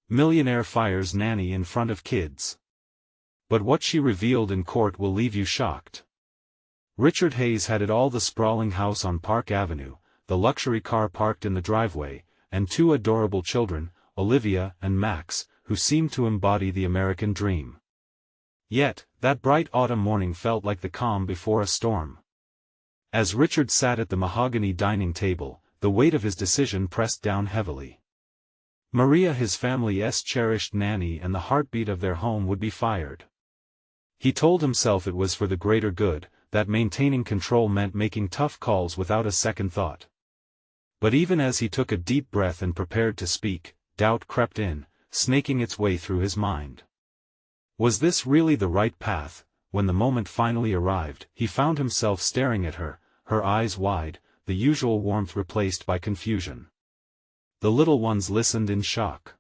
Millionaire fires nanny in front of kids. But what she revealed in court will leave you shocked. Richard Hayes had it all: the sprawling house on Park Avenue, the luxury car parked in the driveway, and two adorable children, Olivia and Max, who seemed to embody the American dream. Yet, that bright autumn morning felt like the calm before a storm. As Richard sat at the mahogany dining table, the weight of his decision pressed down heavily. Maria, his family's cherished nanny and the heartbeat of their home, would be fired. He told himself it was for the greater good, that maintaining control meant making tough calls without a second thought. But even as he took a deep breath and prepared to speak, doubt crept in, snaking its way through his mind. Was this really the right path? When the moment finally arrived, he found himself staring at her, her eyes wide, the usual warmth replaced by confusion. The little ones listened in shock.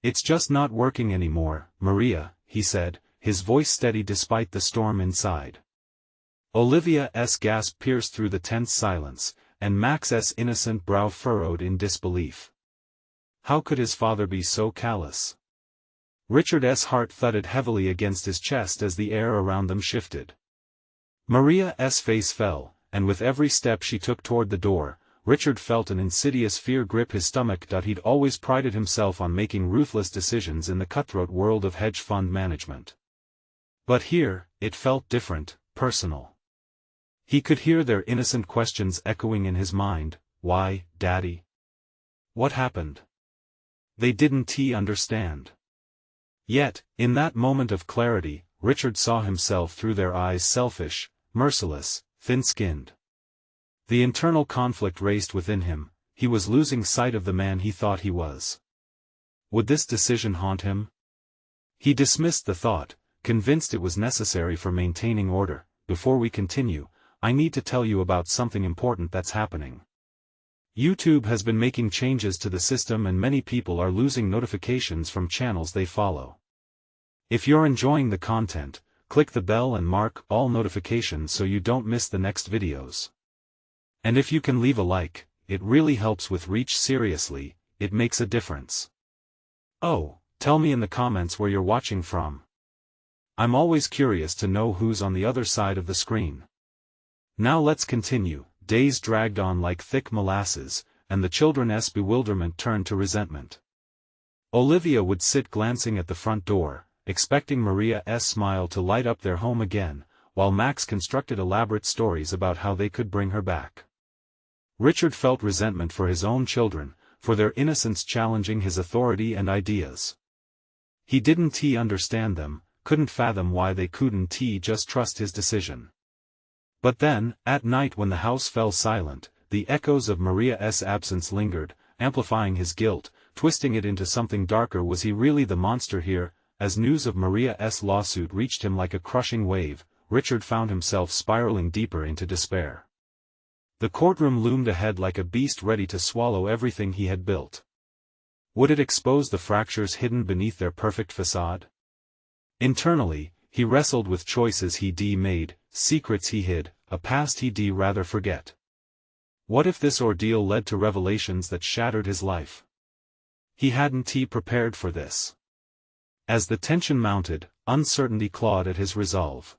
"It's just not working anymore, Maria," he said, his voice steady despite the storm inside. Olivia's gasp pierced through the tense silence, and Max's innocent brow furrowed in disbelief. How could his father be so callous? Richard's heart thudded heavily against his chest as the air around them shifted. Maria's face fell, and with every step she took toward the door, Richard felt an insidious fear grip his stomach. He'd always prided himself on making ruthless decisions in the cutthroat world of hedge fund management. But here, it felt different, personal. He could hear their innocent questions echoing in his mind. Why, Daddy? What happened? They didn't understand. Yet, in that moment of clarity, Richard saw himself through their eyes: selfish, merciless, thin-skinned. The internal conflict raced within him. He was losing sight of the man he thought he was. Would this decision haunt him? He dismissed the thought, convinced it was necessary for maintaining order. Before we continue, I need to tell you about something important that's happening. YouTube has been making changes to the system and many people are losing notifications from channels they follow. If you're enjoying the content, click the bell and mark all notifications so you don't miss the next videos. And if you can leave a like, it really helps with reach. Seriously, it makes a difference. Oh, tell me in the comments where you're watching from. I'm always curious to know who's on the other side of the screen. Now let's continue. Days dragged on like thick molasses, and the children's bewilderment turned to resentment. Olivia would sit glancing at the front door, expecting Maria's smile to light up their home again, while Max constructed elaborate stories about how they could bring her back. Richard felt resentment for his own children, for their innocence challenging his authority and ideas. He didn't understand them, couldn't fathom why they couldn't just trust his decision. But then, at night when the house fell silent, the echoes of Maria's absence lingered, amplifying his guilt, twisting it into something darker. Was he really the monster here? As news of Maria's lawsuit reached him like a crushing wave, Richard found himself spiraling deeper into despair. The courtroom loomed ahead like a beast ready to swallow everything he had built. Would it expose the fractures hidden beneath their perfect facade? Internally, he wrestled with choices he'd made, secrets he hid, a past he'd rather forget. What if this ordeal led to revelations that shattered his life? He hadn't prepared for this. As the tension mounted, uncertainty clawed at his resolve.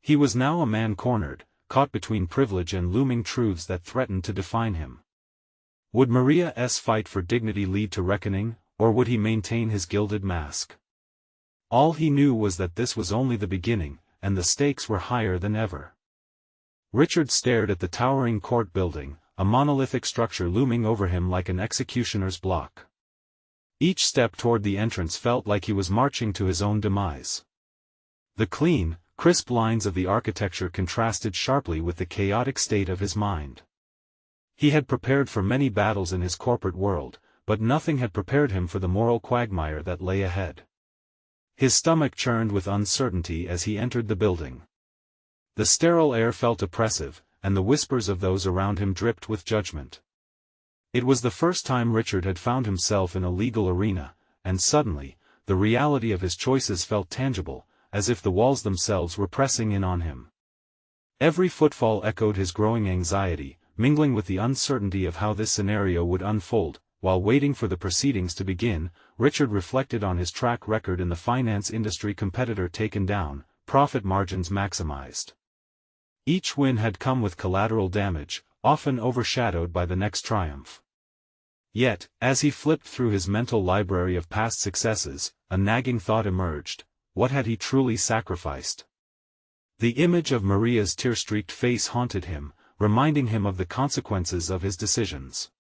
He was now a man cornered, caught between privilege and looming truths that threatened to define him. Would Maria's fight for dignity lead to reckoning, or would he maintain his gilded mask? All he knew was that this was only the beginning, and the stakes were higher than ever. Richard stared at the towering court building, a monolithic structure looming over him like an executioner's block. Each step toward the entrance felt like he was marching to his own demise. The clean, crisp lines of the architecture contrasted sharply with the chaotic state of his mind. He had prepared for many battles in his corporate world, but nothing had prepared him for the moral quagmire that lay ahead. His stomach churned with uncertainty as he entered the building. The sterile air felt oppressive, and the whispers of those around him dripped with judgment. It was the first time Richard had found himself in a legal arena, and suddenly, the reality of his choices felt tangible, as if the walls themselves were pressing in on him. Every footfall echoed his growing anxiety, mingling with the uncertainty of how this scenario would unfold. While waiting for the proceedings to begin, Richard reflected on his track record in the finance industry: competitor taken down, profit margins maximized. Each win had come with collateral damage, often overshadowed by the next triumph. Yet, as he flipped through his mental library of past successes, a nagging thought emerged: what had he truly sacrificed? The image of Maria's tear-streaked face haunted him, reminding him of the consequences of his decisions.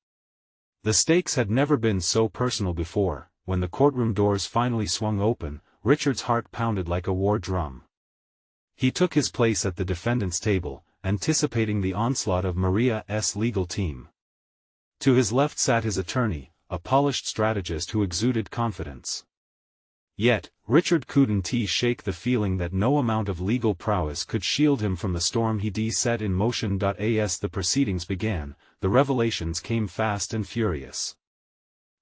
The stakes had never been so personal before. When the courtroom doors finally swung open, Richard's heart pounded like a war drum. He took his place at the defendant's table, anticipating the onslaught of Maria's legal team. To his left sat his attorney, a polished strategist who exuded confidence. Yet, Richard couldn't shake the feeling that no amount of legal prowess could shield him from the storm he'd set in motion. As the proceedings began, the revelations came fast and furious.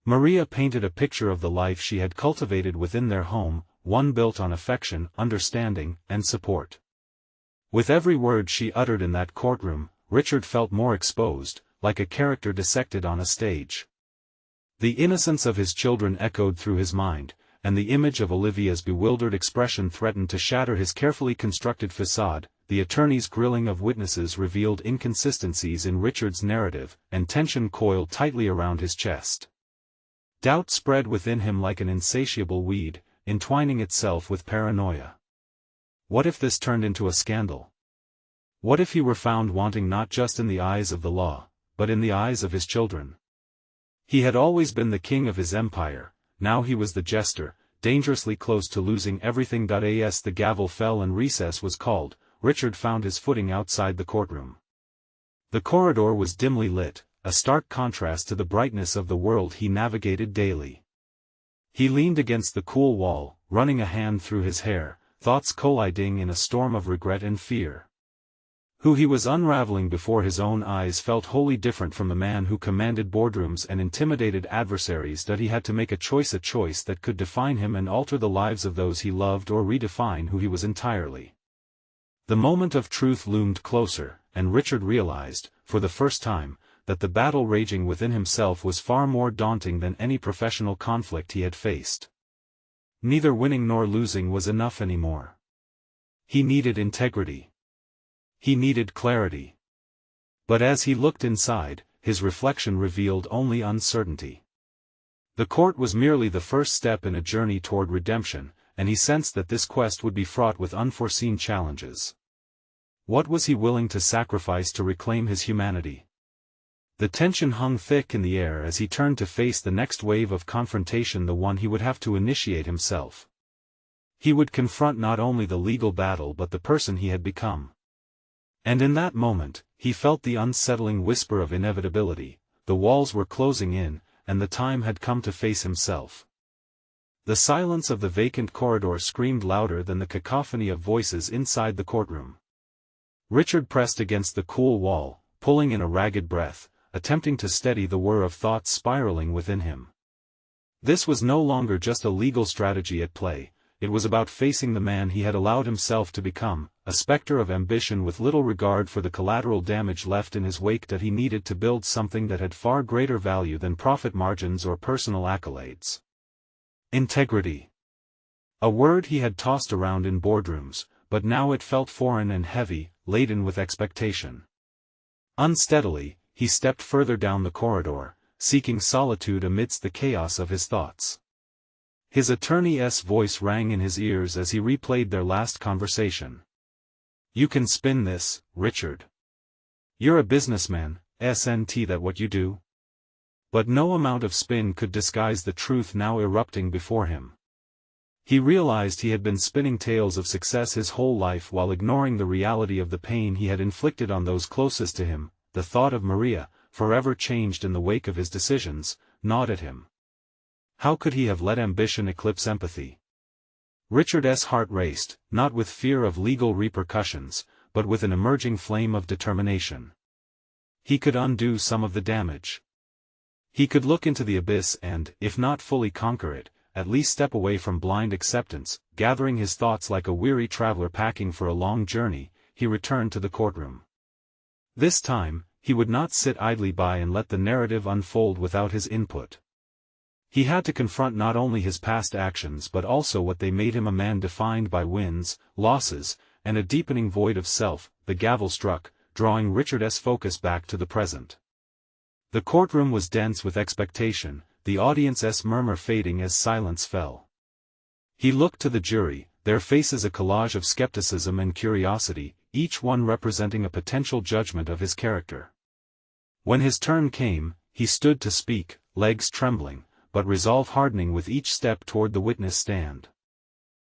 Maria painted a picture of the life she had cultivated within their home, one built on affection, understanding, and support. With every word she uttered in that courtroom, Richard felt more exposed, like a character dissected on a stage. The innocence of his children echoed through his mind, and the image of Olivia's bewildered expression threatened to shatter his carefully constructed facade. The attorney's grilling of witnesses revealed inconsistencies in Richard's narrative, and tension coiled tightly around his chest. Doubt spread within him like an insatiable weed, entwining itself with paranoia. What if this turned into a scandal? What if he were found wanting not just in the eyes of the law, but in the eyes of his children? He had always been the king of his empire, now he was the jester, dangerously close to losing everything. As the gavel fell and recess was called, Richard found his footing outside the courtroom. The corridor was dimly lit, a stark contrast to the brightness of the world he navigated daily. He leaned against the cool wall, running a hand through his hair, thoughts colliding in a storm of regret and fear. Who he was unraveling before his own eyes felt wholly different from the man who commanded boardrooms and intimidated adversaries. He had to make a choice that could define him and alter the lives of those he loved, or redefine who he was entirely. The moment of truth loomed closer, and Richard realized, for the first time, that the battle raging within himself was far more daunting than any professional conflict he had faced. Neither winning nor losing was enough anymore. He needed integrity. He needed clarity. But as he looked inside, his reflection revealed only uncertainty. The court was merely the first step in a journey toward redemption, and he sensed that this quest would be fraught with unforeseen challenges. What was he willing to sacrifice to reclaim his humanity? The tension hung thick in the air as he turned to face the next wave of confrontation, the one he would have to initiate himself. He would confront not only the legal battle but the person he had become. And in that moment, he felt the unsettling whisper of inevitability: the walls were closing in, and the time had come to face himself. The silence of the vacant corridor screamed louder than the cacophony of voices inside the courtroom. Richard pressed against the cool wall, pulling in a ragged breath, attempting to steady the whir of thoughts spiraling within him. This was no longer just a legal strategy at play, it was about facing the man he had allowed himself to become, a specter of ambition with little regard for the collateral damage left in his wake. He needed to build something that had far greater value than profit margins or personal accolades. Integrity. A word he had tossed around in boardrooms, but now it felt foreign and heavy, laden with expectation. Unsteadily, he stepped further down the corridor, seeking solitude amidst the chaos of his thoughts. His attorney's voice rang in his ears as he replayed their last conversation. "You can spin this, Richard. You're a businessman, isn't that what you do?" But no amount of spin could disguise the truth now erupting before him. He realized he had been spinning tales of success his whole life while ignoring the reality of the pain he had inflicted on those closest to him. The thought of Maria, forever changed in the wake of his decisions, gnawed at him. How could he have let ambition eclipse empathy? Richard's heart raced, not with fear of legal repercussions, but with an emerging flame of determination. He could undo some of the damage. He could look into the abyss and, if not fully conquer it, at least step away from blind acceptance. Gathering his thoughts like a weary traveler packing for a long journey, he returned to the courtroom. This time, he would not sit idly by and let the narrative unfold without his input. He had to confront not only his past actions but also what they made him, a man defined by wins, losses, and a deepening void of self. The gavel struck, drawing Richard's focus back to the present. The courtroom was dense with expectation, the audience's murmur fading as silence fell. He looked to the jury, their faces a collage of skepticism and curiosity, each one representing a potential judgment of his character. When his turn came, he stood to speak, legs trembling, but resolve hardening with each step toward the witness stand.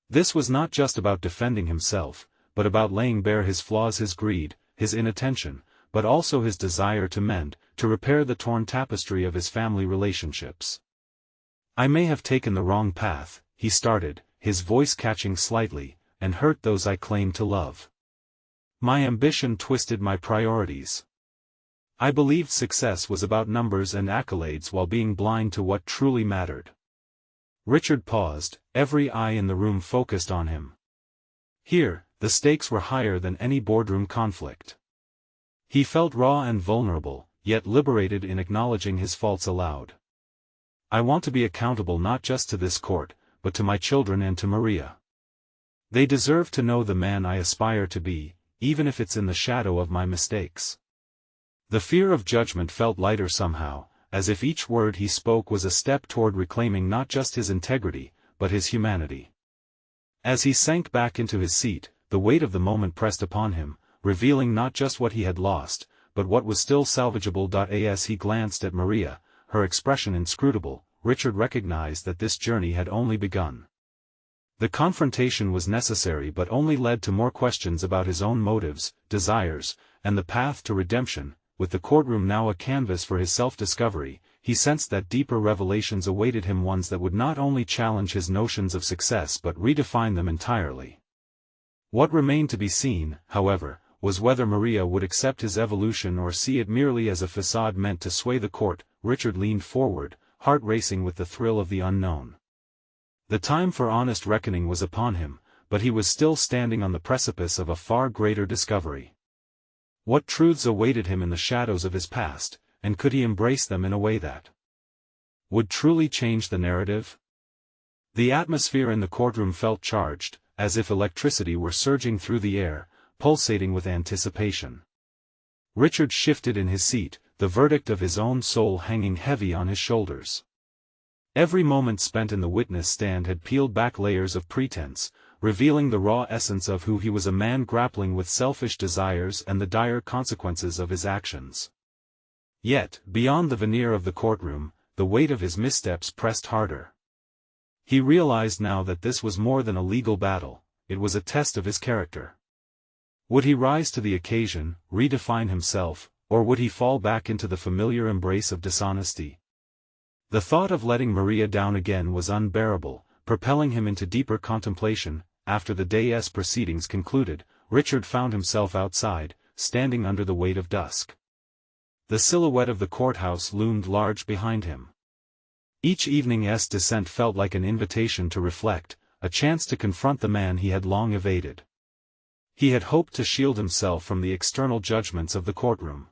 This was not just about defending himself, but about laying bare his flaws, his greed, his inattention, but also his desire to mend, to repair the torn tapestry of his family relationships. "I may have taken the wrong path," he started, his voice catching slightly, "and hurt those I claim to love. My ambition twisted my priorities. I believed success was about numbers and accolades while being blind to what truly mattered." Richard paused, every eye in the room focused on him. Here, the stakes were higher than any boardroom conflict. He felt raw and vulnerable, yet liberated in acknowledging his faults aloud. "I want to be accountable not just to this court, but to my children and to Maria. They deserve to know the man I aspire to be, even if it's in the shadow of my mistakes." The fear of judgment felt lighter somehow, as if each word he spoke was a step toward reclaiming not just his integrity, but his humanity. As he sank back into his seat, the weight of the moment pressed upon him, revealing not just what he had lost, but what was still salvageable. As he glanced at Maria, her expression inscrutable, Richard recognized that this journey had only begun. The confrontation was necessary but only led to more questions about his own motives, desires, and the path to redemption. With the courtroom now a canvas for his self-discovery, he sensed that deeper revelations awaited him, ones that would not only challenge his notions of success but redefine them entirely. What remained to be seen, however, was whether Maria would accept his evolution or see it merely as a facade meant to sway the court. Richard leaned forward, heart racing with the thrill of the unknown. The time for honest reckoning was upon him, but he was still standing on the precipice of a far greater discovery. What truths awaited him in the shadows of his past, and could he embrace them in a way that would truly change the narrative? The atmosphere in the courtroom felt charged, as if electricity were surging through the air, pulsating with anticipation. Richard shifted in his seat, the verdict of his own soul hanging heavy on his shoulders. Every moment spent in the witness stand had peeled back layers of pretense, revealing the raw essence of who he was, a man grappling with selfish desires and the dire consequences of his actions. Yet, beyond the veneer of the courtroom, the weight of his missteps pressed harder. He realized now that this was more than a legal battle, it was a test of his character. Would he rise to the occasion, redefine himself, or would he fall back into the familiar embrace of dishonesty? The thought of letting Maria down again was unbearable, propelling him into deeper contemplation. After the day's proceedings concluded, Richard found himself outside, standing under the weight of dusk. The silhouette of the courthouse loomed large behind him. Each evening's descent felt like an invitation to reflect, a chance to confront the man he had long evaded. He had hoped to shield himself from the external judgments of the courtroom.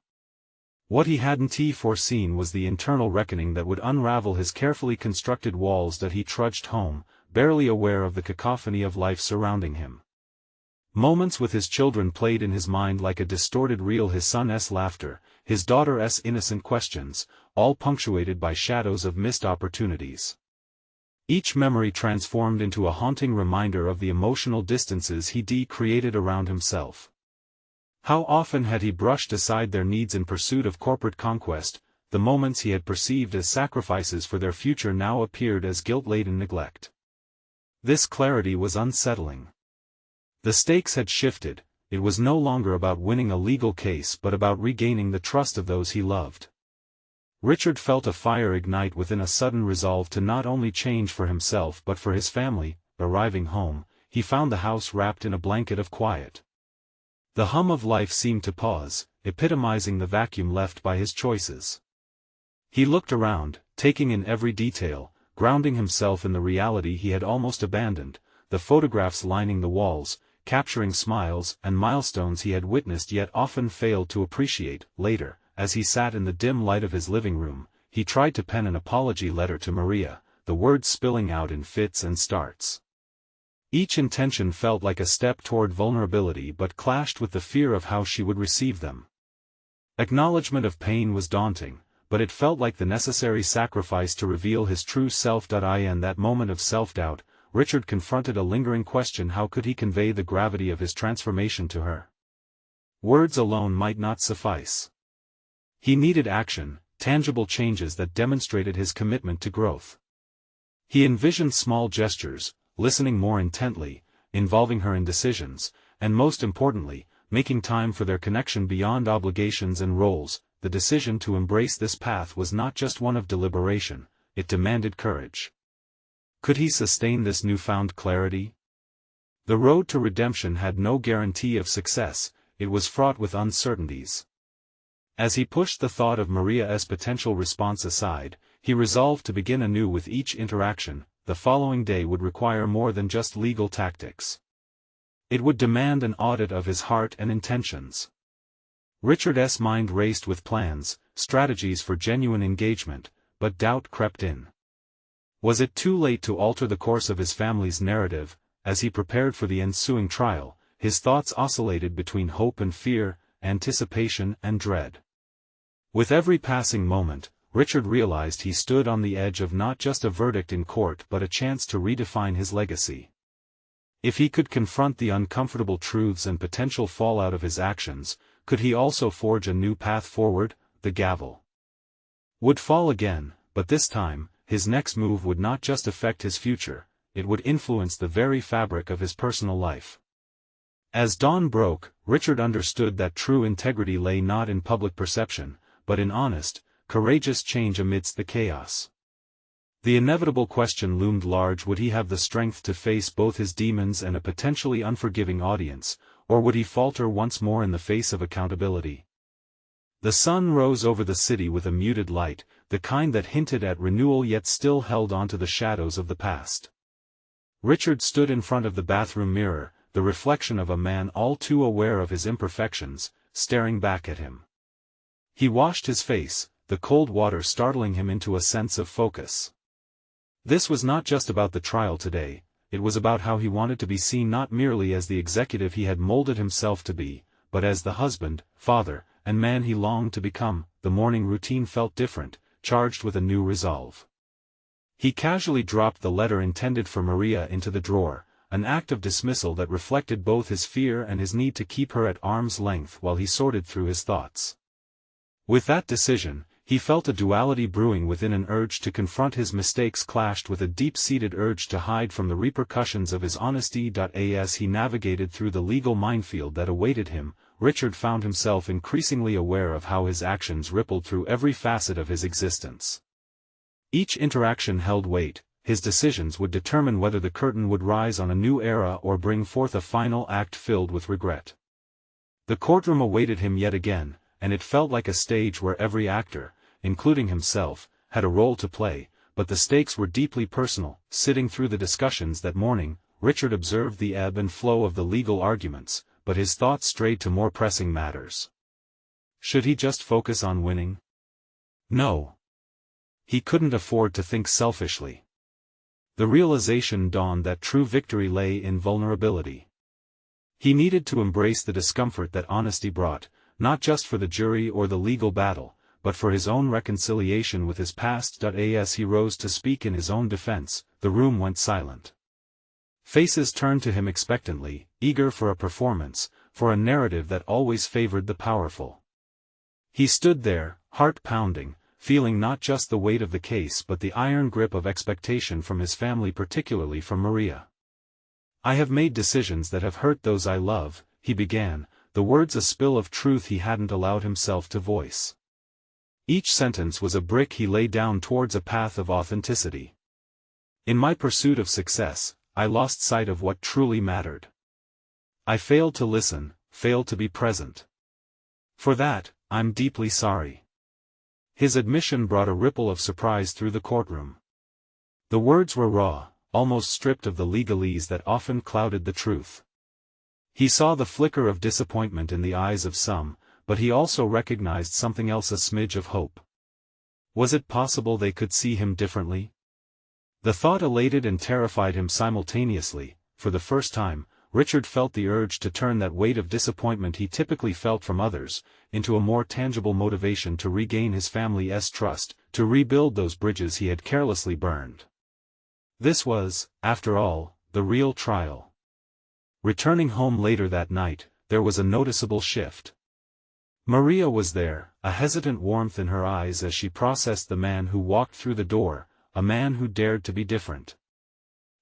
What he hadn't foreseen was the internal reckoning that would unravel his carefully constructed walls. That he trudged home, barely aware of the cacophony of life surrounding him. Moments with his children played in his mind like a distorted reel, his son's laughter, his daughter's innocent questions, all punctuated by shadows of missed opportunities. Each memory transformed into a haunting reminder of the emotional distances he'd created around himself. How often had he brushed aside their needs in pursuit of corporate conquest? The moments he had perceived as sacrifices for their future now appeared as guilt-laden neglect. This clarity was unsettling. The stakes had shifted, it was no longer about winning a legal case but about regaining the trust of those he loved. Richard felt a fire ignite within, a sudden resolve to not only change for himself but for his family. Arriving home, he found the house wrapped in a blanket of quiet. The hum of life seemed to pause, epitomizing the vacuum left by his choices. He looked around, taking in every detail, grounding himself in the reality he had almost abandoned, the photographs lining the walls, capturing smiles and milestones he had witnessed yet often failed to appreciate. Later, as he sat in the dim light of his living room, he tried to pen an apology letter to Maria, the words spilling out in fits and starts. Each intention felt like a step toward vulnerability but clashed with the fear of how she would receive them. Acknowledgement of pain was daunting, but it felt like the necessary sacrifice to reveal his true self. In that moment of self-doubt, Richard confronted a lingering question: how could he convey the gravity of his transformation to her? Words alone might not suffice. He needed action, tangible changes that demonstrated his commitment to growth. He envisioned small gestures, listening more intently, involving her in decisions, and most importantly, making time for their connection beyond obligations and roles. The decision to embrace this path was not just one of deliberation, it demanded courage. Could he sustain this newfound clarity? The road to redemption had no guarantee of success, it was fraught with uncertainties. As he pushed the thought of Maria's potential response aside, he resolved to begin anew with each interaction. The following day would require more than just legal tactics. It would demand an audit of his heart and intentions. Richard's mind raced with plans, strategies for genuine engagement, but doubt crept in. Was it too late to alter the course of his family's narrative? As he prepared for the ensuing trial, his thoughts oscillated between hope and fear, anticipation and dread. With every passing moment, Richard realized he stood on the edge of not just a verdict in court but a chance to redefine his legacy. If he could confront the uncomfortable truths and potential fallout of his actions, could he also forge a new path forward? The gavel would fall again, but this time, his next move would not just affect his future, it would influence the very fabric of his personal life. As dawn broke, Richard understood that true integrity lay not in public perception, but in honest, courageous change amidst the chaos. The inevitable question loomed large: would he have the strength to face both his demons and a potentially unforgiving audience, or would he falter once more in the face of accountability? The sun rose over the city with a muted light, the kind that hinted at renewal yet still held onto the shadows of the past. Richard stood in front of the bathroom mirror, the reflection of a man all too aware of his imperfections, staring back at him. He washed his face, the cold water startling him into a sense of focus. This was not just about the trial today, it was about how he wanted to be seen, not merely as the executive he had molded himself to be, but as the husband, father, and man he longed to become. The morning routine felt different, charged with a new resolve. He casually dropped the letter intended for Maria into the drawer, an act of dismissal that reflected both his fear and his need to keep her at arm's length while he sorted through his thoughts. With that decision, he felt a duality brewing within. An urge to confront his mistakes clashed with a deep-seated urge to hide from the repercussions of his honesty. As he navigated through the legal minefield that awaited him, Richard found himself increasingly aware of how his actions rippled through every facet of his existence. Each interaction held weight, his decisions would determine whether the curtain would rise on a new era or bring forth a final act filled with regret. The courtroom awaited him yet again, and it felt like a stage where every actor, including himself, had a role to play, but the stakes were deeply personal. Sitting through the discussions that morning, Richard observed the ebb and flow of the legal arguments, but his thoughts strayed to more pressing matters. Should he just focus on winning? No. He couldn't afford to think selfishly. The realization dawned that true victory lay in vulnerability. He needed to embrace the discomfort that honesty brought, not just for the jury or the legal battle, but for his own reconciliation with his past. As he rose to speak in his own defense, the room went silent. Faces turned to him expectantly, eager for a performance, for a narrative that always favored the powerful. He stood there, heart pounding, feeling not just the weight of the case but the iron grip of expectation from his family, particularly from Maria. "I have made decisions that have hurt those I love," he began, the words a spill of truth he hadn't allowed himself to voice. Each sentence was a brick he laid down towards a path of authenticity. "In my pursuit of success, I lost sight of what truly mattered. I failed to listen, failed to be present. For that, I'm deeply sorry." His admission brought a ripple of surprise through the courtroom. The words were raw, almost stripped of the legalese that often clouded the truth. He saw the flicker of disappointment in the eyes of some, but he also recognized something else: a smidge of hope. Was it possible they could see him differently? The thought elated and terrified him simultaneously. For the first time, Richard felt the urge to turn that weight of disappointment he typically felt from others, into a more tangible motivation to regain his family's trust, to rebuild those bridges he had carelessly burned. This was, after all, the real trial. Returning home later that night, there was a noticeable shift. Maria was there, a hesitant warmth in her eyes as she processed the man who walked through the door, a man who dared to be different.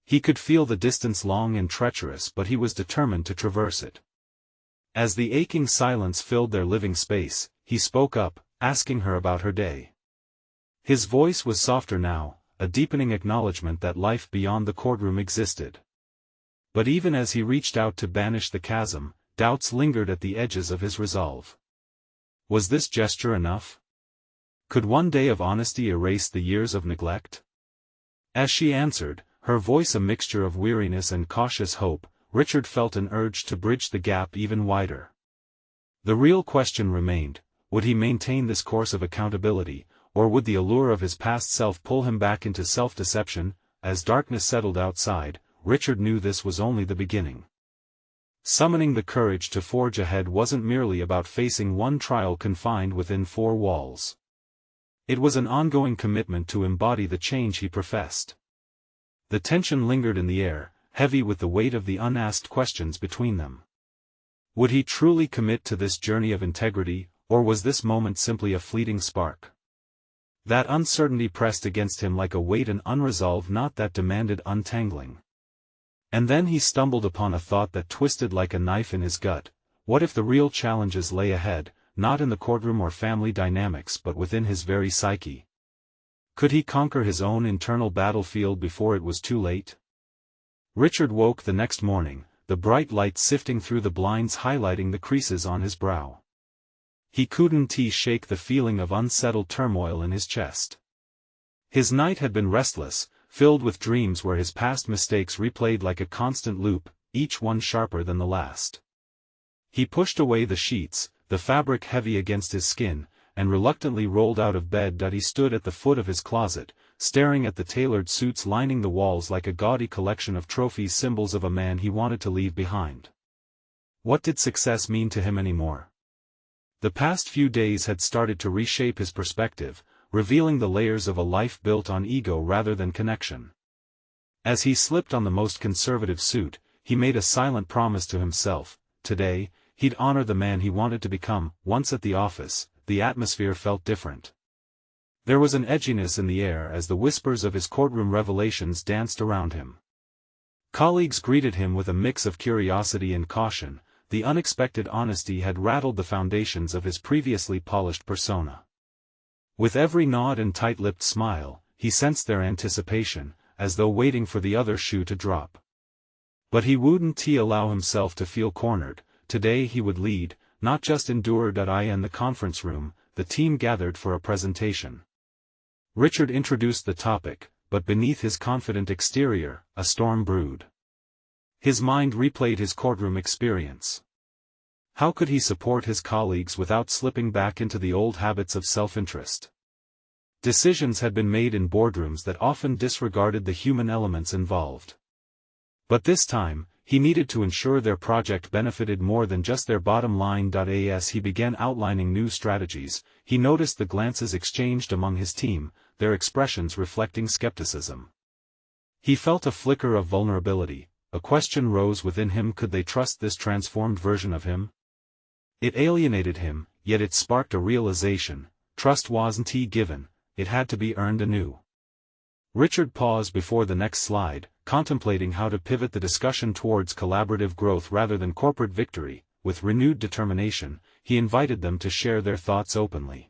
He could feel the distance long and treacherous, but he was determined to traverse it. As the aching silence filled their living space, he spoke up, asking her about her day. His voice was softer now, a deepening acknowledgement that life beyond the courtroom existed. But even as he reached out to banish the chasm, doubts lingered at the edges of his resolve. Was this gesture enough? Could one day of honesty erase the years of neglect? As she answered, her voice a mixture of weariness and cautious hope, Richard felt an urge to bridge the gap even wider. The real question remained, would he maintain this course of accountability, or would the allure of his past self pull him back into self-deception? As darkness settled outside, Richard knew this was only the beginning. Summoning the courage to forge ahead wasn't merely about facing one trial confined within four walls. It was an ongoing commitment to embody the change he professed. The tension lingered in the air, heavy with the weight of the unasked questions between them. Would he truly commit to this journey of integrity, or was this moment simply a fleeting spark? That uncertainty pressed against him like a weight, an unresolved knot that demanded untangling. And then he stumbled upon a thought that twisted like a knife in his gut. What if the real challenges lay ahead, not in the courtroom or family dynamics but within his very psyche? Could he conquer his own internal battlefield before it was too late? Richard woke the next morning, the bright light sifting through the blinds highlighting the creases on his brow. He couldn't shake the feeling of unsettled turmoil in his chest. His night had been restless, filled with dreams where his past mistakes replayed like a constant loop, each one sharper than the last. He pushed away the sheets, the fabric heavy against his skin, and reluctantly rolled out of bed. He stood at the foot of his closet, staring at the tailored suits lining the walls like a gaudy collection of trophies, symbols of a man he wanted to leave behind. What did success mean to him anymore? The past few days had started to reshape his perspective, revealing the layers of a life built on ego rather than connection. As he slipped on the most conservative suit, he made a silent promise to himself. Today, he'd honor the man he wanted to become. Once at the office, the atmosphere felt different. There was an edginess in the air as the whispers of his courtroom revelations danced around him. Colleagues greeted him with a mix of curiosity and caution. The unexpected honesty had rattled the foundations of his previously polished persona. With every nod and tight-lipped smile, he sensed their anticipation, as though waiting for the other shoe to drop. But he wouldn't allow himself to feel cornered. Today he would lead, not just endure. In the conference room, the team gathered for a presentation. Richard introduced the topic, but beneath his confident exterior, a storm brewed. His mind replayed his courtroom experience. How could he support his colleagues without slipping back into the old habits of self-interest? Decisions had been made in boardrooms that often disregarded the human elements involved. But this time, he needed to ensure their project benefited more than just their bottom line. As he began outlining new strategies, he noticed the glances exchanged among his team, their expressions reflecting skepticism. He felt a flicker of vulnerability. A question rose within him: could they trust this transformed version of him? It alienated him, yet it sparked a realization: trust wasn't given, it had to be earned anew. Richard paused before the next slide, contemplating how to pivot the discussion towards collaborative growth rather than corporate victory. With renewed determination, he invited them to share their thoughts openly.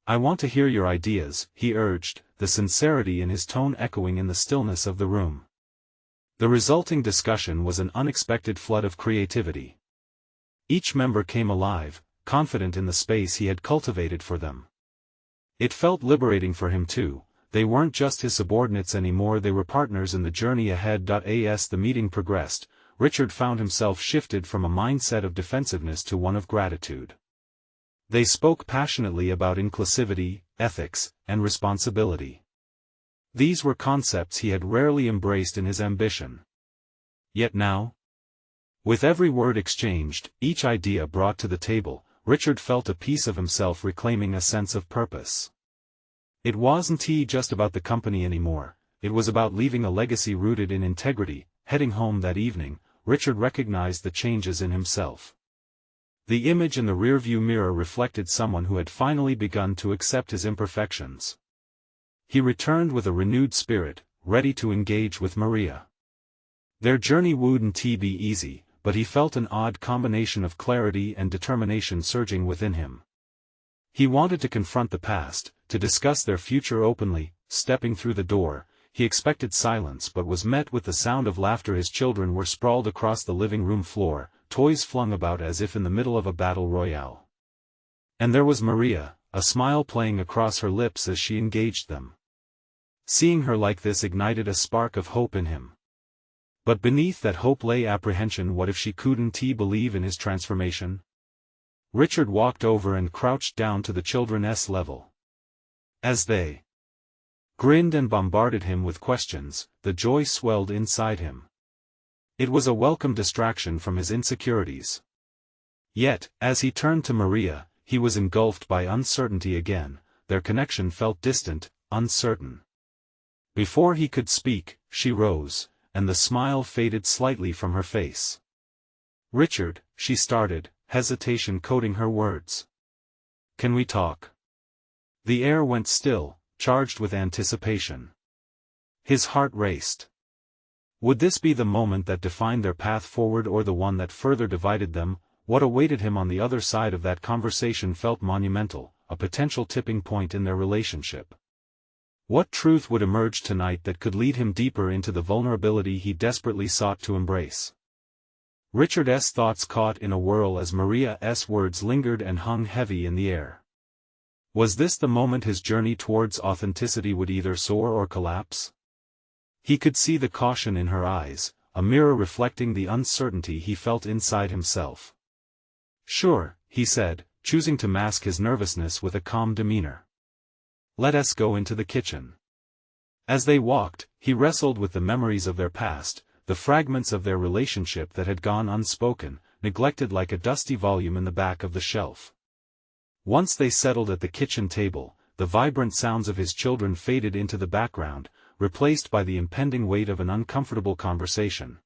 "I want to hear your ideas," he urged, the sincerity in his tone echoing in the stillness of the room. The resulting discussion was an unexpected flood of creativity. Each member came alive, confident in the space he had cultivated for them. It felt liberating for him too. They weren't just his subordinates anymore, they were partners in the journey ahead. As the meeting progressed, Richard found himself shifted from a mindset of defensiveness to one of gratitude. They spoke passionately about inclusivity, ethics, and responsibility. These were concepts he had rarely embraced in his ambition. Yet now, with every word exchanged, each idea brought to the table, Richard felt a piece of himself reclaiming a sense of purpose. It wasn't just about the company anymore, it was about leaving a legacy rooted in integrity. Heading home that evening, Richard recognized the changes in himself. The image in the rearview mirror reflected someone who had finally begun to accept his imperfections. He returned with a renewed spirit, ready to engage with Maria. Their journey wouldn't be easy, but he felt an odd combination of clarity and determination surging within him. He wanted to confront the past, to discuss their future openly. Stepping through the door, he expected silence but was met with the sound of laughter. His children were sprawled across the living room floor, toys flung about as if in the middle of a battle royale. And there was Maria, a smile playing across her lips as she engaged them. Seeing her like this ignited a spark of hope in him. But beneath that hope lay apprehension. What if she couldn't believe in his transformation? Richard walked over and crouched down to the children's level. As they grinned and bombarded him with questions, the joy swelled inside him. It was a welcome distraction from his insecurities. Yet, as he turned to Maria, he was engulfed by uncertainty again. Their connection felt distant, uncertain. Before he could speak, she rose, and the smile faded slightly from her face. "Richard," she started, hesitation coating her words. "Can we talk?" The air went still, charged with anticipation. His heart raced. Would this be the moment that defined their path forward or the one that further divided them? What awaited him on the other side of that conversation felt monumental, a potential tipping point in their relationship. What truth would emerge tonight that could lead him deeper into the vulnerability he desperately sought to embrace? Richard's thoughts caught in a whirl as Maria's words lingered and hung heavy in the air. Was this the moment his journey towards authenticity would either soar or collapse? He could see the caution in her eyes, a mirror reflecting the uncertainty he felt inside himself. "Sure," he said, choosing to mask his nervousness with a calm demeanor. "Let us go into the kitchen." As they walked, he wrestled with the memories of their past, the fragments of their relationship that had gone unspoken, neglected like a dusty volume in the back of the shelf. Once they settled at the kitchen table, the vibrant sounds of his children faded into the background, replaced by the impending weight of an uncomfortable conversation.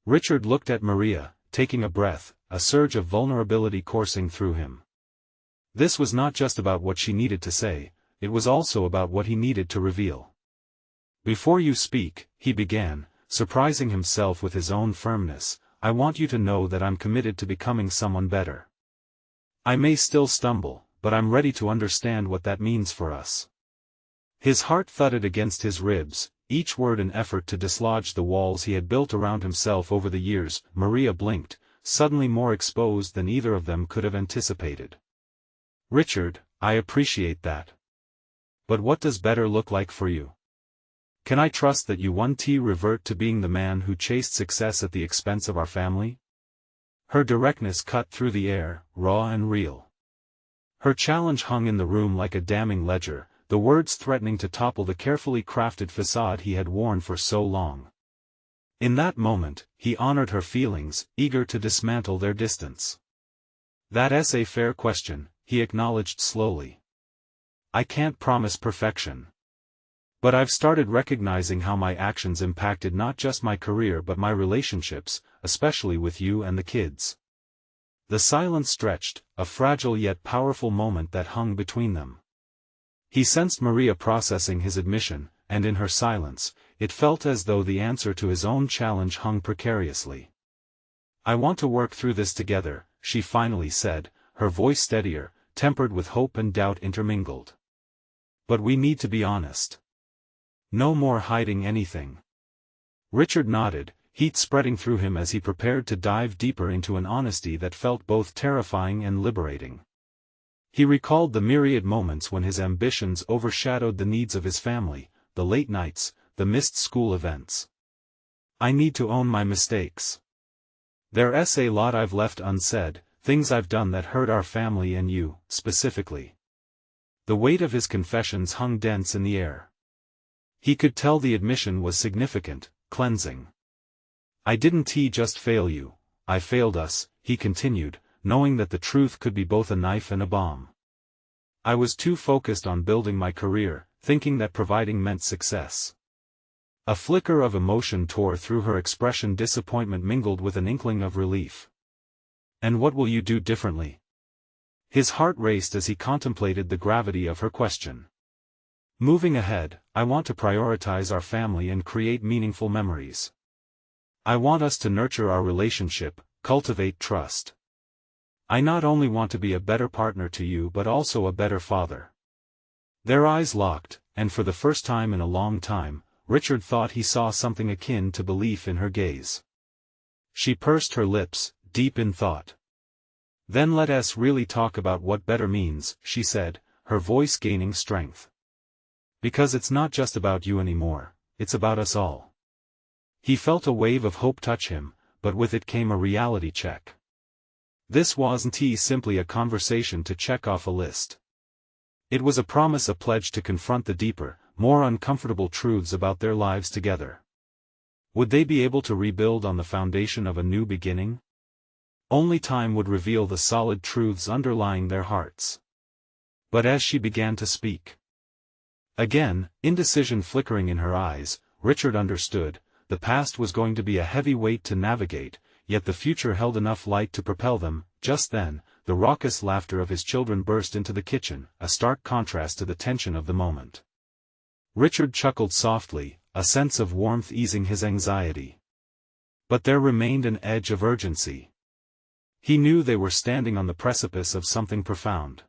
Richard looked at Maria, taking a breath, a surge of vulnerability coursing through him. This was not just about what she needed to say, it was also about what he needed to reveal. "Before you speak," he began, surprising himself with his own firmness, "I want you to know that I'm committed to becoming someone better. I may still stumble, but I'm ready to understand what that means for us." His heart thudded against his ribs, each word an effort to dislodge the walls he had built around himself over the years. Maria blinked, suddenly more exposed than either of them could have anticipated. "Richard, I appreciate that. But what does better look like for you? Can I trust that you won't revert to being the man who chased success at the expense of our family?" Her directness cut through the air, raw and real. Her challenge hung in the room like a damning ledger, the words threatening to topple the carefully crafted facade he had worn for so long. In that moment, he honored her feelings, eager to dismantle their distance. "That's a fair question," he acknowledged slowly. "I can't promise perfection. But I've started recognizing how my actions impacted not just my career but my relationships, especially with you and the kids." The silence stretched, a fragile yet powerful moment that hung between them. He sensed Maria processing his admission, and in her silence, it felt as though the answer to his own challenge hung precariously. "I want to work through this together," she finally said, her voice steadier, tempered with hope and doubt intermingled. "But we need to be honest. No more hiding anything." Richard nodded, heat spreading through him as he prepared to dive deeper into an honesty that felt both terrifying and liberating. He recalled the myriad moments when his ambitions overshadowed the needs of his family, the late nights, the missed school events. "I need to own my mistakes. There's a lot I've left unsaid, things I've done that hurt our family and you, specifically. The weight of his confessions hung dense in the air. He could tell the admission was significant, cleansing. "I didn't just fail you, I failed us," he continued, knowing that the truth could be both a knife and a bomb. "I was too focused on building my career, thinking that providing meant success." A flicker of emotion tore through her expression, disappointment mingled with an inkling of relief. "And what will you do differently?" His heart raced as he contemplated the gravity of her question. "Moving ahead, I want to prioritize our family and create meaningful memories. I want us to nurture our relationship, cultivate trust. I not only want to be a better partner to you but also a better father." Their eyes locked, and for the first time in a long time, Richard thought he saw something akin to belief in her gaze. She pursed her lips, deep in thought. "Then let us really talk about what better means," she said, her voice gaining strength. "Because it's not just about you anymore, it's about us all." He felt a wave of hope touch him, but with it came a reality check. This wasn't simply a conversation to check off a list. It was a promise, a pledge to confront the deeper, more uncomfortable truths about their lives together. Would they be able to rebuild on the foundation of a new beginning? Only time would reveal the solid truths underlying their hearts. But as she began to speak, again, indecision flickering in her eyes, Richard understood. The past was going to be a heavy weight to navigate, yet the future held enough light to propel them. Just then, the raucous laughter of his children burst into the kitchen, a stark contrast to the tension of the moment. Richard chuckled softly, a sense of warmth easing his anxiety. But there remained an edge of urgency. He knew they were standing on the precipice of something profound.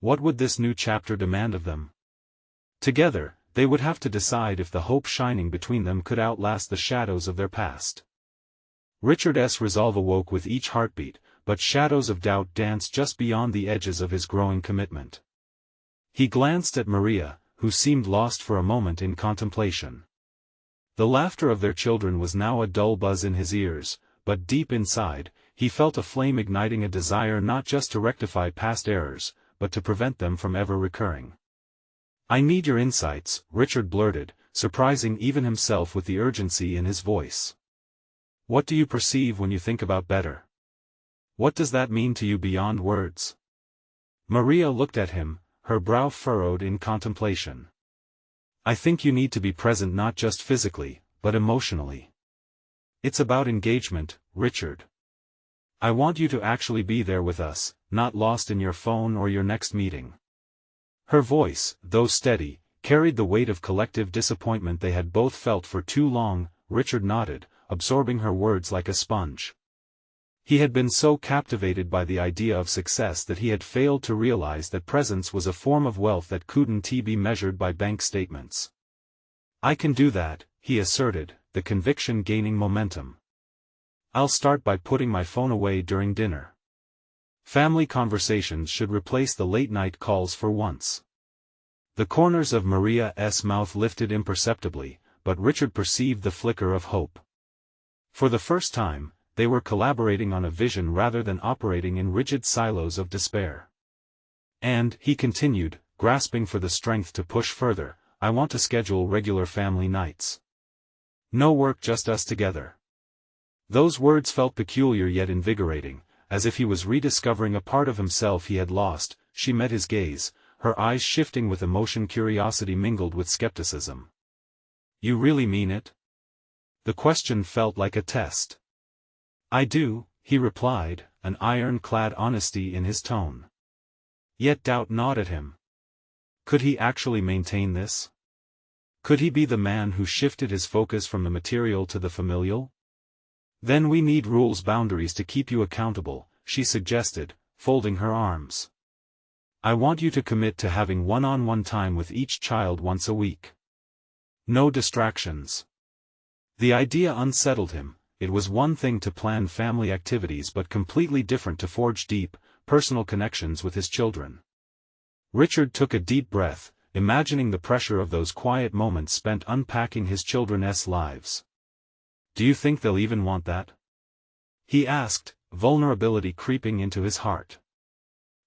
What would this new chapter demand of them? Together, they would have to decide if the hope shining between them could outlast the shadows of their past. Richard's resolve awoke with each heartbeat, but shadows of doubt danced just beyond the edges of his growing commitment. He glanced at Maria, who seemed lost for a moment in contemplation. The laughter of their children was now a dull buzz in his ears, but deep inside, he felt a flame igniting, a desire not just to rectify past errors, but to prevent them from ever recurring. "I need your insights," Richard blurted, surprising even himself with the urgency in his voice. "What do you perceive when you think about better? What does that mean to you beyond words?" Maria looked at him, her brow furrowed in contemplation. "I think you need to be present, not just physically, but emotionally. It's about engagement, Richard. I want you to actually be there with us, not lost in your phone or your next meeting." Her voice, though steady, carried the weight of collective disappointment they had both felt for too long. Richard nodded, absorbing her words like a sponge. He had been so captivated by the idea of success that he had failed to realize that presence was a form of wealth that couldn't be measured by bank statements. "I can do that," he asserted, the conviction gaining momentum. "I'll start by putting my phone away during dinner. Family conversations should replace the late-night calls for once." The corners of Maria's mouth lifted imperceptibly, but Richard perceived the flicker of hope. For the first time, they were collaborating on a vision rather than operating in rigid silos of despair. "And," he continued, grasping for the strength to push further, "I want to schedule regular family nights. No work, just us together." Those words felt peculiar yet invigorating, as if he was rediscovering a part of himself he had lost. She met his gaze, her eyes shifting with emotion, curiosity mingled with skepticism. "You really mean it?" The question felt like a test. "I do," he replied, an iron-clad honesty in his tone. Yet doubt gnawed at him. Could he actually maintain this? Could he be the man who shifted his focus from the material to the familial? "Then we need rules, boundaries to keep you accountable," she suggested, folding her arms. "I want you to commit to having one-on-one time with each child once a week. No distractions." The idea unsettled him. It was one thing to plan family activities but completely different to forge deep, personal connections with his children. Richard took a deep breath, imagining the pressure of those quiet moments spent unpacking his children's lives. "Do you think they'll even want that?" he asked, vulnerability creeping into his heart.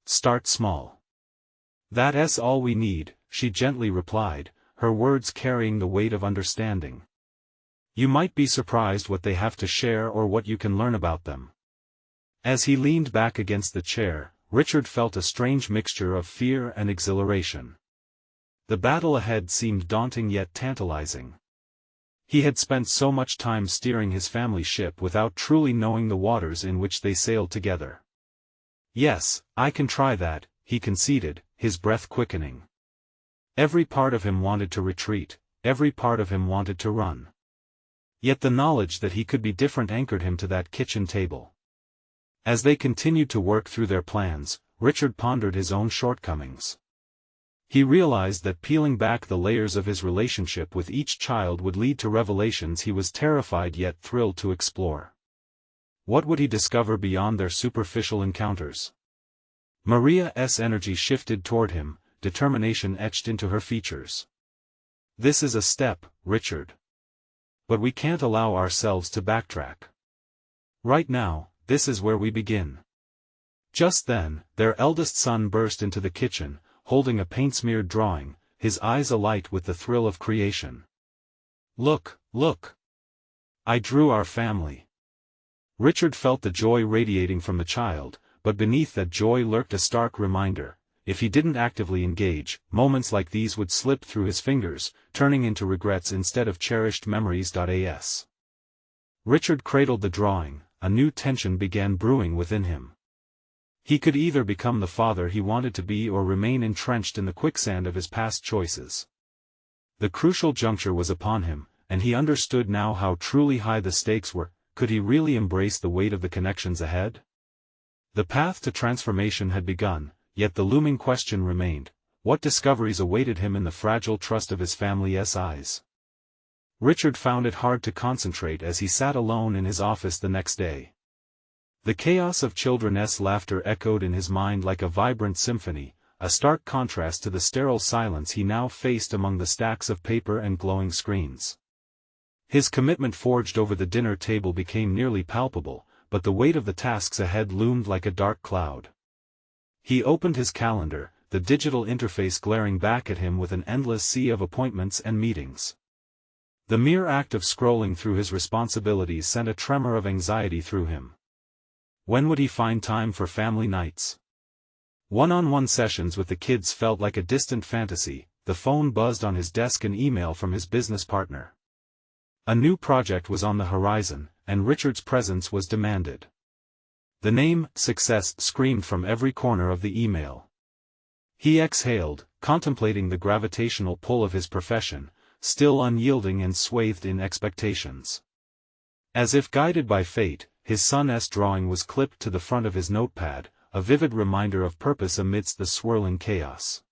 "Start small. That's all we need, she gently replied, her words carrying the weight of understanding. You might be surprised what they have to share or what you can learn about them. As he leaned back against the chair, Richard felt a strange mixture of fear and exhilaration. The battle ahead seemed daunting yet tantalizing. He had spent so much time steering his family ship without truly knowing the waters in which they sailed together. Yes, I can try that, he conceded, his breath quickening. Every part of him wanted to retreat, every part of him wanted to run. Yet the knowledge that he could be different anchored him to that kitchen table. As they continued to work through their plans, Richard pondered his own shortcomings. He realized that peeling back the layers of his relationship with each child would lead to revelations he was terrified yet thrilled to explore. What would he discover beyond their superficial encounters? Maria's energy shifted toward him, determination etched into her features. This is a step, Richard. But we can't allow ourselves to backtrack. Right now, this is where we begin. Just then, their eldest son burst into the kitchen, holding a paint-smeared drawing, his eyes alight with the thrill of creation. Look, look! I drew our family. Richard felt the joy radiating from the child, but beneath that joy lurked a stark reminder: if he didn't actively engage, moments like these would slip through his fingers, turning into regrets instead of cherished memories. Richard cradled the drawing, a new tension began brewing within him. He could either become the father he wanted to be or remain entrenched in the quicksand of his past choices. The crucial juncture was upon him, and he understood now how truly high the stakes were. Could he really embrace the weight of the connections ahead? The path to transformation had begun, yet the looming question remained: what discoveries awaited him in the fragile trust of his family's eyes? Richard found it hard to concentrate as he sat alone in his office the next day. The chaos of children's laughter echoed in his mind like a vibrant symphony, a stark contrast to the sterile silence he now faced among the stacks of paper and glowing screens. His commitment forged over the dinner table became nearly palpable, but the weight of the tasks ahead loomed like a dark cloud. He opened his calendar, the digital interface glaring back at him with an endless sea of appointments and meetings. The mere act of scrolling through his responsibilities sent a tremor of anxiety through him. When would he find time for family nights? One-on-one sessions with the kids felt like a distant fantasy. The phone buzzed on his desk, an email from his business partner. A new project was on the horizon, and Richard's presence was demanded. The name, Success, screamed from every corner of the email. He exhaled, contemplating the gravitational pull of his profession, still unyielding and swathed in expectations. As if guided by fate, his son's drawing was clipped to the front of his notepad, a vivid reminder of purpose amidst the swirling chaos.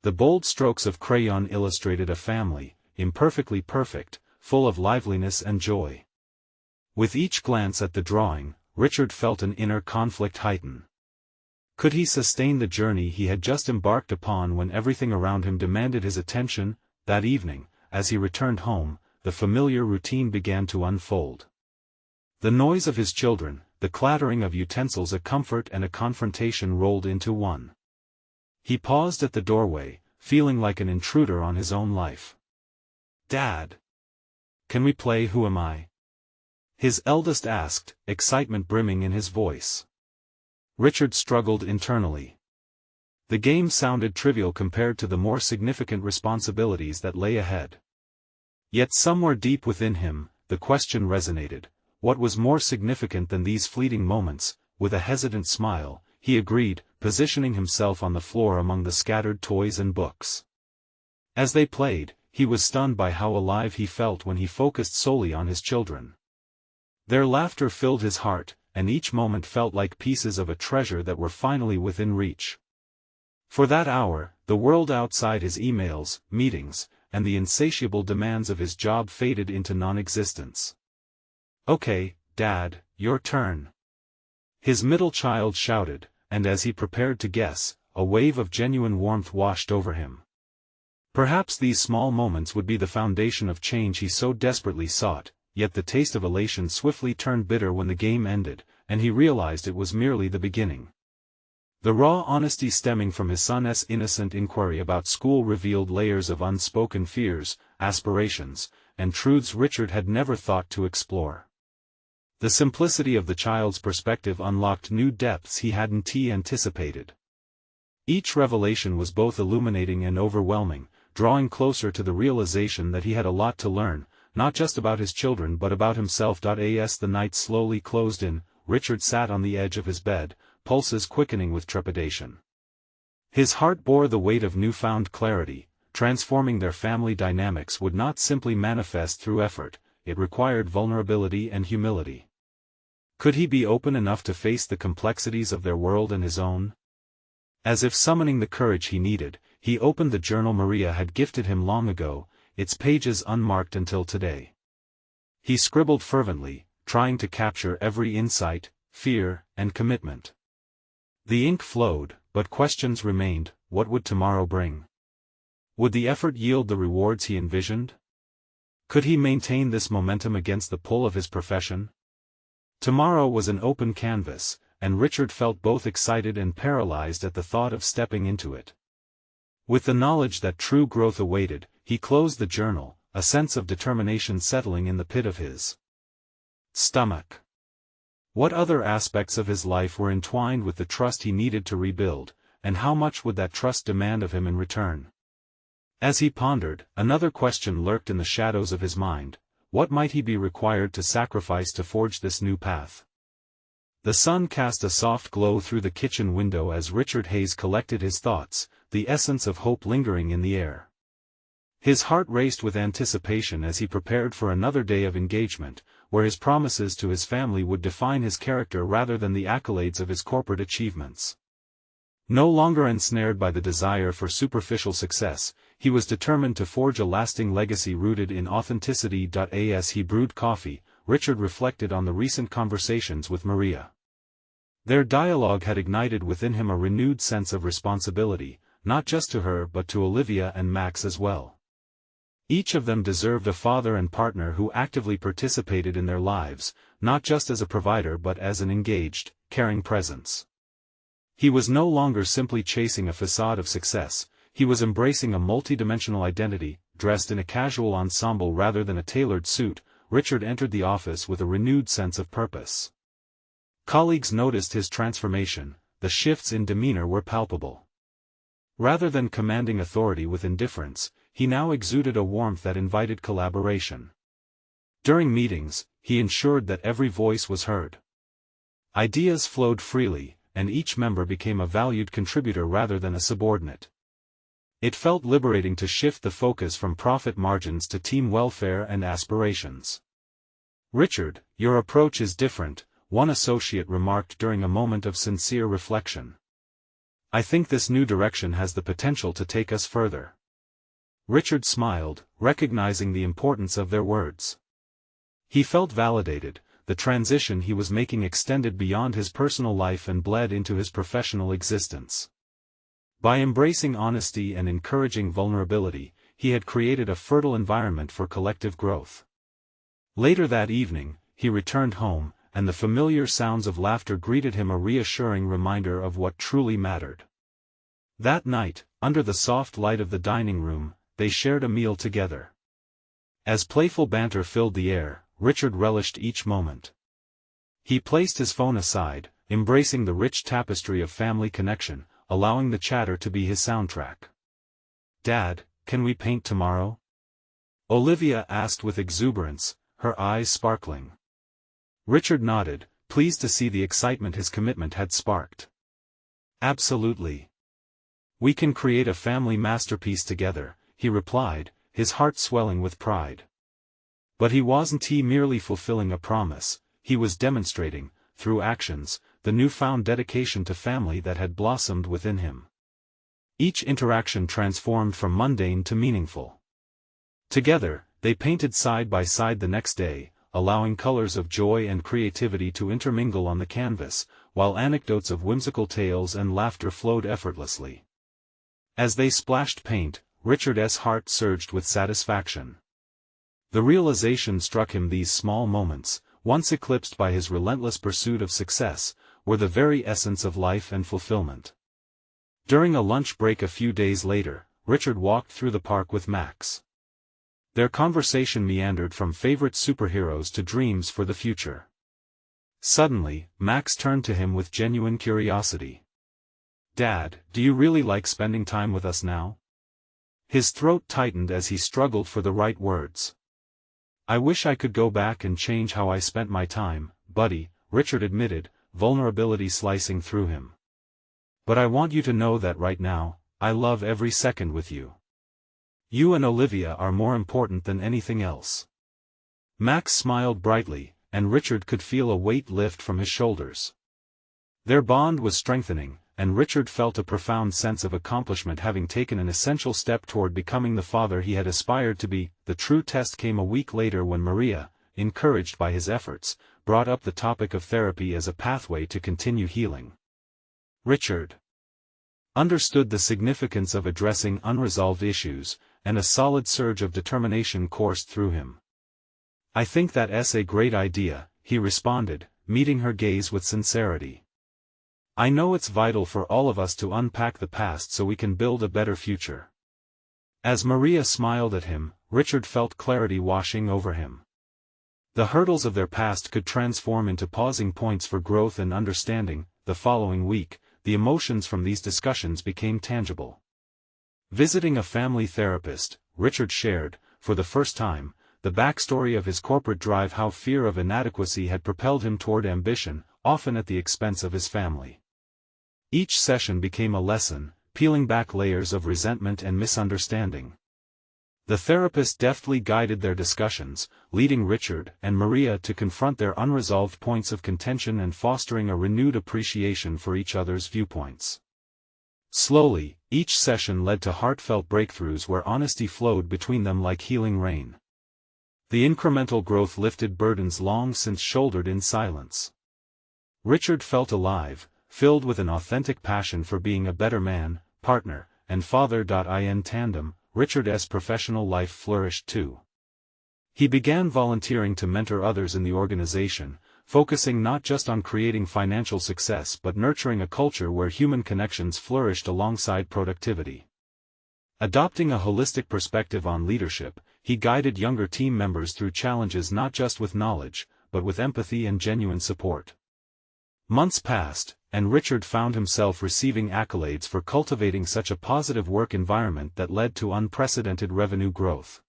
The bold strokes of crayon illustrated a family, imperfectly perfect, full of liveliness and joy. With each glance at the drawing, Richard felt an inner conflict heighten. Could he sustain the journey he had just embarked upon when everything around him demanded his attention? That evening, as he returned home, the familiar routine began to unfold. The noise of his children, the clattering of utensils, a comfort and a confrontation rolled into one. He paused at the doorway, feeling like an intruder on his own life. "Dad! Can we play Who Am I?" his eldest asked, excitement brimming in his voice. Richard struggled internally. The game sounded trivial compared to the more significant responsibilities that lay ahead. Yet somewhere deep within him, the question resonated: what was more significant than these fleeting moments? With a hesitant smile, he agreed, positioning himself on the floor among the scattered toys and books. As they played, he was stunned by how alive he felt when he focused solely on his children. Their laughter filled his heart, and each moment felt like pieces of a treasure that were finally within reach. For that hour, the world outside his emails, meetings, and the insatiable demands of his job faded into non-existence. "Okay, Dad, your turn," his middle child shouted, and as he prepared to guess, a wave of genuine warmth washed over him. Perhaps these small moments would be the foundation of change he so desperately sought, yet the taste of elation swiftly turned bitter when the game ended, and he realized it was merely the beginning. The raw honesty stemming from his son's innocent inquiry about school revealed layers of unspoken fears, aspirations, and truths Richard had never thought to explore. The simplicity of the child's perspective unlocked new depths he hadn't anticipated. Each revelation was both illuminating and overwhelming, drawing closer to the realization that he had a lot to learn, not just about his children but about himself. As the night slowly closed in, Richard sat on the edge of his bed, pulses quickening with trepidation. His heart bore the weight of newfound clarity. Transforming their family dynamics would not simply manifest through effort, it required vulnerability and humility. Could he be open enough to face the complexities of their world and his own? As if summoning the courage he needed, he opened the journal Maria had gifted him long ago, its pages unmarked until today. He scribbled fervently, trying to capture every insight, fear, and commitment. The ink flowed, but questions remained. What would tomorrow bring? Would the effort yield the rewards he envisioned? Could he maintain this momentum against the pull of his profession? Tomorrow was an open canvas, and Richard felt both excited and paralyzed at the thought of stepping into it. With the knowledge that true growth awaited, he closed the journal, a sense of determination settling in the pit of his stomach. What other aspects of his life were entwined with the trust he needed to rebuild, and how much would that trust demand of him in return? As he pondered, another question lurked in the shadows of his mind: what might he be required to sacrifice to forge this new path? The sun cast a soft glow through the kitchen window as Richard Hayes collected his thoughts, the essence of hope lingering in the air. His heart raced with anticipation as he prepared for another day of engagement, where his promises to his family would define his character rather than the accolades of his corporate achievements. No longer ensnared by the desire for superficial success, he was determined to forge a lasting legacy rooted in authenticity. As he brewed coffee, Richard reflected on the recent conversations with Maria. Their dialogue had ignited within him a renewed sense of responsibility, not just to her but to Olivia and Max as well. Each of them deserved a father and partner who actively participated in their lives, not just as a provider but as an engaged, caring presence. He was no longer simply chasing a facade of success, he was embracing a multidimensional identity. Dressed in a casual ensemble rather than a tailored suit, Richard entered the office with a renewed sense of purpose. Colleagues noticed his transformation, the shifts in demeanor were palpable. Rather than commanding authority with indifference, he now exuded a warmth that invited collaboration. During meetings, he ensured that every voice was heard. Ideas flowed freely, and each member became a valued contributor rather than a subordinate. It felt liberating to shift the focus from profit margins to team welfare and aspirations. "Richard, your approach is different," one associate remarked during a moment of sincere reflection. "I think this new direction has the potential to take us further." Richard smiled, recognizing the importance of their words. He felt validated. The transition he was making extended beyond his personal life and bled into his professional existence. By embracing honesty and encouraging vulnerability, he had created a fertile environment for collective growth. Later that evening, he returned home, and the familiar sounds of laughter greeted him, a reassuring reminder of what truly mattered. That night, under the soft light of the dining room, they shared a meal together. As playful banter filled the air, Richard relished each moment. He placed his phone aside, embracing the rich tapestry of family connection, allowing the chatter to be his soundtrack. "Dad, can we paint tomorrow?" Olivia asked with exuberance, her eyes sparkling. Richard nodded, pleased to see the excitement his commitment had sparked. "Absolutely. We can create a family masterpiece together," he replied, his heart swelling with pride. But he wasn't merely fulfilling a promise, he was demonstrating, through actions, the newfound dedication to family that had blossomed within him. Each interaction transformed from mundane to meaningful. Together, they painted side by side the next day, allowing colors of joy and creativity to intermingle on the canvas, while anecdotes of whimsical tales and laughter flowed effortlessly. As they splashed paint, Richard's heart surged with satisfaction. The realization struck him these small moments, once eclipsed by his relentless pursuit of success, were the very essence of life and fulfillment. During a lunch break a few days later, Richard walked through the park with Max. Their conversation meandered from favorite superheroes to dreams for the future. Suddenly, Max turned to him with genuine curiosity. "Dad, do you really like spending time with us now?" His throat tightened as he struggled for the right words. "I wish I could go back and change how I spent my time, buddy," Richard admitted, vulnerability slicing through him. "But I want you to know that right now, I love every second with you. You and Olivia are more important than anything else." Max smiled brightly, and Richard could feel a weight lift from his shoulders. Their bond was strengthening, and Richard felt a profound sense of accomplishment having taken an essential step toward becoming the father he had aspired to be. The true test came a week later when Maria, encouraged by his efforts, brought up the topic of therapy as a pathway to continue healing. Richard understood the significance of addressing unresolved issues, and a solid surge of determination coursed through him. "I think that's a great idea," he responded, meeting her gaze with sincerity. "I know it's vital for all of us to unpack the past so we can build a better future." As Maria smiled at him, Richard felt clarity washing over him. The hurdles of their past could transform into pausing points for growth and understanding. The following week, the emotions from these discussions became tangible. Visiting a family therapist, Richard shared, for the first time, the backstory of his corporate drive, how fear of inadequacy had propelled him toward ambition, often at the expense of his family. Each session became a lesson, peeling back layers of resentment and misunderstanding. The therapist deftly guided their discussions, leading Richard and Maria to confront their unresolved points of contention and fostering a renewed appreciation for each other's viewpoints. Slowly, each session led to heartfelt breakthroughs where honesty flowed between them like healing rain. The incremental growth lifted burdens long since shouldered in silence. Richard felt alive, filled with an authentic passion for being a better man, partner, and father. In tandem, Richard's professional life flourished too. He began volunteering to mentor others in the organization, focusing not just on creating financial success but nurturing a culture where human connections flourished alongside productivity. Adopting a holistic perspective on leadership, he guided younger team members through challenges not just with knowledge, but with empathy and genuine support. Months passed, and Richard found himself receiving accolades for cultivating such a positive work environment that led to unprecedented revenue growth.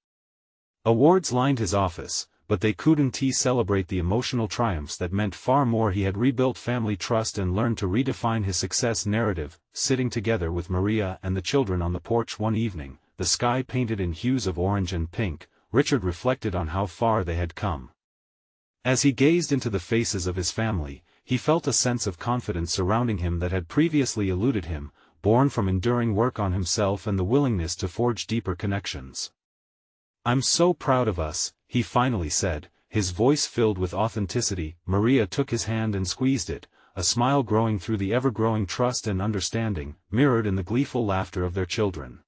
Awards lined his office, but they couldn't celebrate the emotional triumphs that meant far more. He had rebuilt family trust and learned to redefine his success narrative. Sitting together with Maria and the children on the porch one evening, the sky painted in hues of orange and pink, Richard reflected on how far they had come. As he gazed into the faces of his family, he felt a sense of confidence surrounding him that had previously eluded him, born from enduring work on himself and the willingness to forge deeper connections. "I'm so proud of us," he finally said, his voice filled with authenticity. Maria took his hand and squeezed it, a smile growing through the ever-growing trust and understanding, mirrored in the gleeful laughter of their children.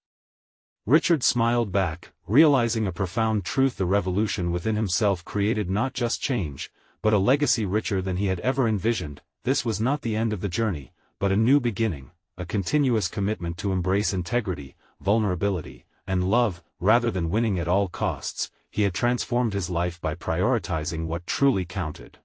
Richard smiled back, realizing a profound truth: the revolution within himself created not just change, but a legacy richer than he had ever envisioned. This was not the end of the journey, but a new beginning, a continuous commitment to embrace integrity, vulnerability, and love, rather than winning at all costs. He had transformed his life by prioritizing what truly counted.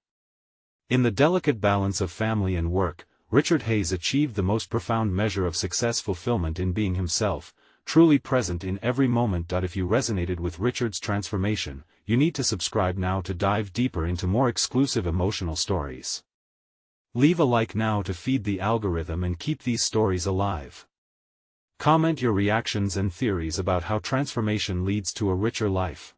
In the delicate balance of family and work, Richard Hayes achieved the most profound measure of success: fulfillment in being himself, truly present in every moment. If you resonated with Richard's transformation, you need to subscribe now to dive deeper into more exclusive emotional stories. Leave a like now to feed the algorithm and keep these stories alive. Comment your reactions and theories about how transformation leads to a richer life.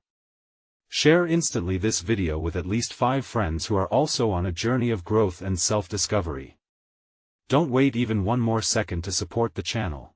Share instantly this video with at least 5 friends who are also on a journey of growth and self-discovery. Don't wait even one more second to support the channel.